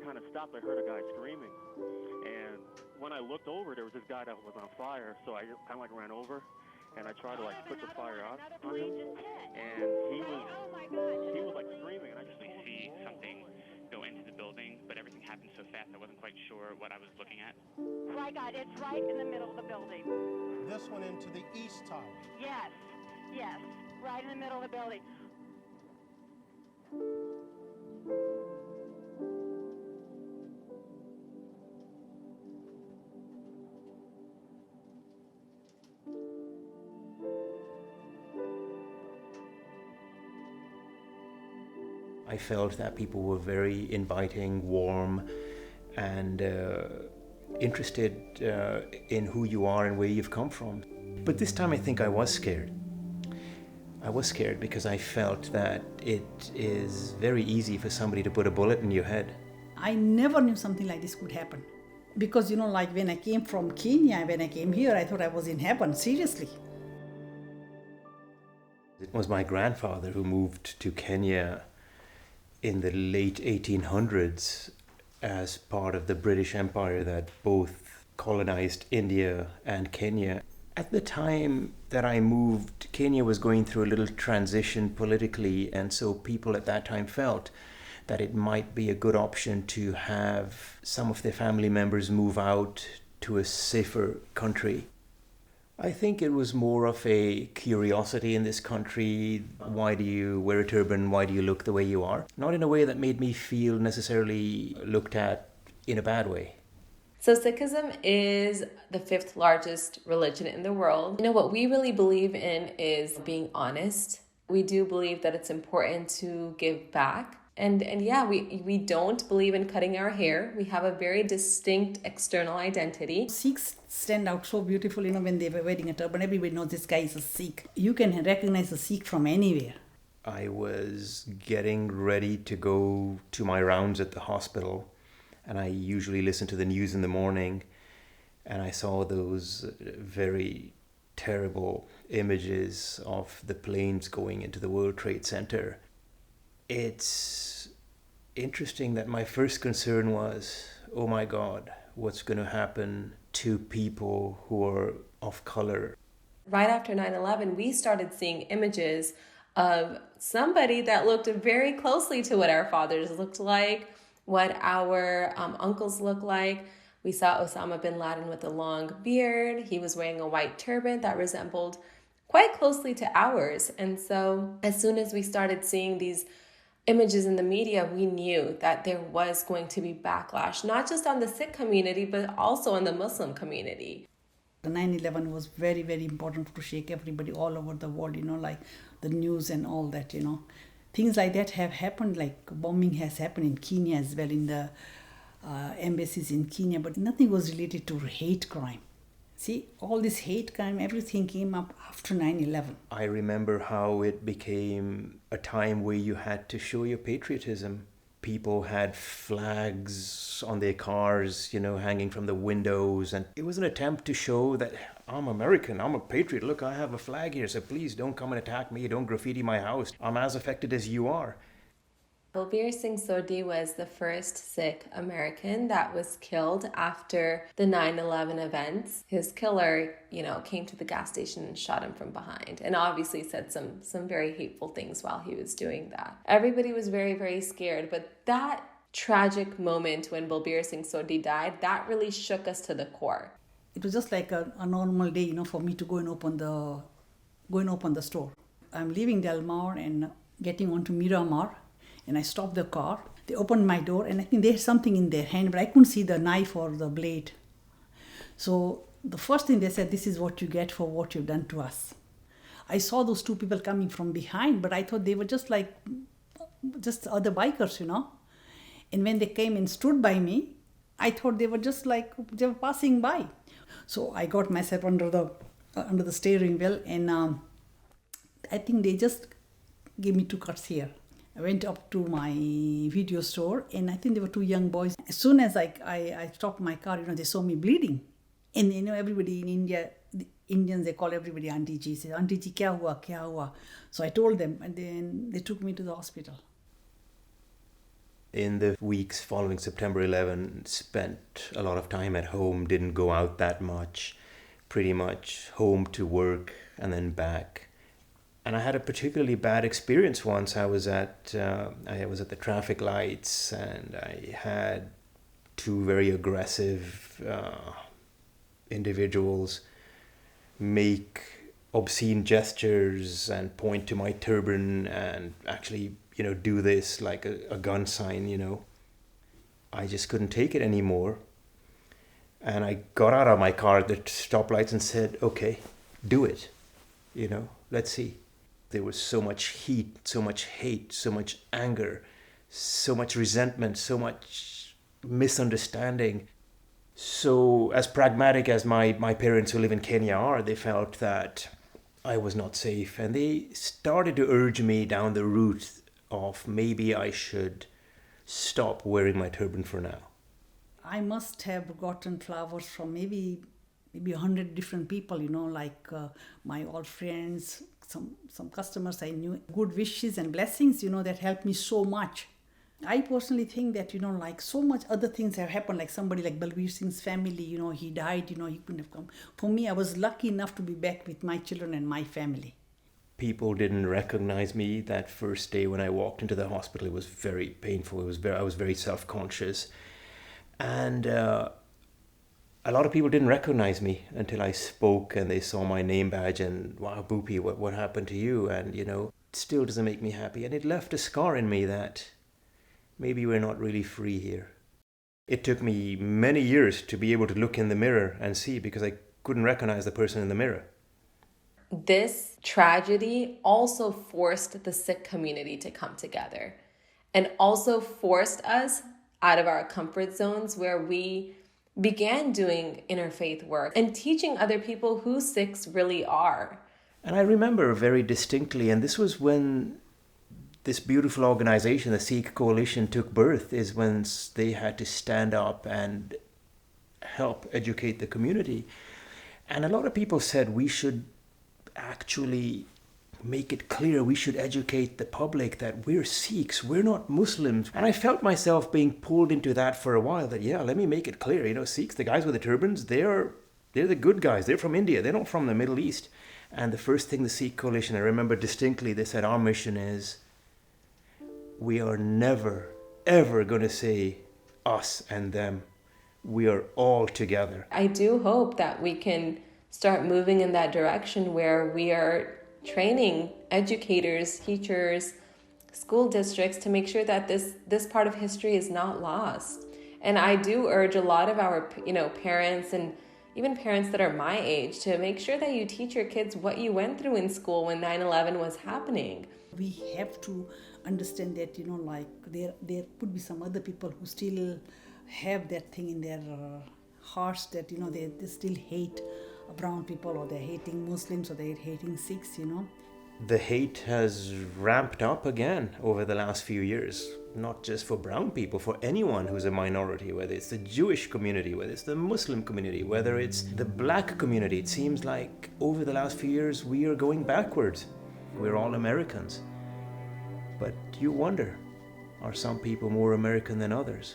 kind of stopped. I heard a guy screaming. And when I looked over, there was this guy that was on fire. So I kind of like ran over, and I tried to like put the fire out on him. And he was like screaming, and I just see something go into the building, but everything happened so fast I wasn't quite sure what I was looking at. My God, it's right in the middle of the building. This one into the east tower. Yes, right in the middle of the building. I felt that people were very inviting, warm, and interested in who you are and where you've come from. But this time I think I was scared. I was scared because I felt that it is very easy for somebody to put a bullet in your head. I never knew something like this could happen. Because, like when I came from Kenya, when I came here, I thought I was in heaven, seriously. It was my grandfather who moved to Kenya in the late 1800s as part of the British Empire that both colonized India and Kenya. At the time that I moved, Kenya was going through a little transition politically, and so people at that time felt that it might be a good option to have some of their family members move out to a safer country. I think it was more of a curiosity in this country. Why do you wear a turban? Why do you look the way you are? Not in a way that made me feel necessarily looked at in a bad way. So Sikhism is the 5th largest religion in the world. What we really believe in is being honest. We do believe that it's important to give back. And yeah, we don't believe in cutting our hair. We have a very distinct external identity. Sikhs stand out so beautifully, when they were wearing a turban. Everybody knows this guy is a Sikh. You can recognize a Sikh from anywhere. I was getting ready to go to my rounds at the hospital, and I usually listen to the news in the morning, and I saw those very terrible images of the planes going into the World Trade Center. It's interesting that my first concern was, oh my God, what's going to happen to people who are of color? Right after 9/11, we started seeing images of somebody that looked very closely to what our fathers looked like, what our uncles looked like. We saw Osama bin Laden with a long beard. He was wearing a white turban that resembled quite closely to ours. And so as soon as we started seeing these images in the media, we knew that there was going to be backlash, not just on the Sikh community, but also on the Muslim community. The 9/11 was very, very important to shake everybody all over the world, like the news and all that, Things like that have happened, like bombing has happened in Kenya as well, in the embassies in Kenya, but nothing was related to hate crime. See, all this hate crime, everything came up after 9/11. I remember how it became a time where you had to show your patriotism. People had flags on their cars, hanging from the windows. And it was an attempt to show that I'm American, I'm a patriot. Look, I have a flag here, so please don't come and attack me. Don't graffiti my house. I'm as affected as you are. Balbir Singh Sodhi was the first Sikh American that was killed after the 9/11 events. His killer, came to the gas station and shot him from behind, and obviously said some very hateful things while he was doing that. Everybody was very, very scared, but that tragic moment when Balbir Singh Sodhi died, that really shook us to the core. It was just like a normal day, for me to go and open the store. I'm leaving Del Mar and getting onto Miramar. And I stopped the car. They opened my door, and I think they had something in their hand, but I couldn't see the knife or the blade. So the first thing they said, this is what you get for what you've done to us. I saw those two people coming from behind, but I thought they were just other bikers, And when they came and stood by me, I thought they were they were passing by. So I got myself under the steering wheel, and I think they just gave me 2 cuts here. I went up to my video store, and I think there were 2 young boys. As soon as I stopped my car, they saw me bleeding. And everybody in India, the Indians, they call everybody Auntie Ji. Say, Auntie Ji, kya hua? So I told them, and then they took me to the hospital. In the weeks following September 11, spent a lot of time at home, didn't go out that much, pretty much home to work and then back. And I had a particularly bad experience once. I was at the traffic lights, and I had two very aggressive individuals make obscene gestures and point to my turban and actually, do this like a gun sign, I just couldn't take it anymore. And I got out of my car at the stoplights and said, okay, do it, let's see. There was so much heat, so much hate, so much anger, so much resentment, so much misunderstanding. So as pragmatic as my parents who live in Kenya are, they felt that I was not safe. And they started to urge me down the route of maybe I should stop wearing my turban for now. I must have gotten flowers from maybe 100 different people, like my old friends, some customers I knew, good wishes and blessings, that helped me so much. I personally think that, like so much other things have happened, like somebody like Balbir Singh's family, he died, he couldn't have come. For me, I was lucky enough to be back with my children and my family. People didn't recognize me that first day when I walked into the hospital. It was very painful. I was very self-conscious. And a lot of people didn't recognize me until I spoke and they saw my name badge and, wow, Bhupi, what happened to you? And, it still doesn't make me happy. And it left a scar in me that maybe we're not really free here. It took me many years to be able to look in the mirror and see, because I couldn't recognize the person in the mirror. This tragedy also forced the Sikh community to come together and also forced us out of our comfort zones, where we began doing interfaith work and teaching other people who Sikhs really are. And I remember very distinctly, and this was when this beautiful organization, the Sikh Coalition, took birth, is when they had to stand up and help educate the community. And a lot of people said we should actually make it clear, we should educate the public that we're Sikhs, we're not Muslims. And I felt myself being pulled into that for a while, that, let me make it clear, Sikhs, the guys with the turbans, they're the good guys, they're from India, they're not from the Middle East. And the first thing the Sikh Coalition, I remember distinctly, they said, our mission is, we are never, ever going to say us and them. We are all together. I do hope that we can start moving in that direction, where we are training educators, teachers, school districts to make sure that this part of history is not lost. And I do urge a lot of our parents and even parents that are my age to make sure that you teach your kids what you went through in school when 9/11 was happening. We have to understand that, like there could be some other people who still have that thing in their hearts, that, they still hate brown people, or they're hating Muslims, or they're hating Sikhs, The hate has ramped up again over the last few years, not just for brown people, for anyone who's a minority, whether it's the Jewish community, whether it's the Muslim community, whether it's the black community. It seems like over the last few years we are going backwards. We're all Americans. But you wonder, are some people more American than others?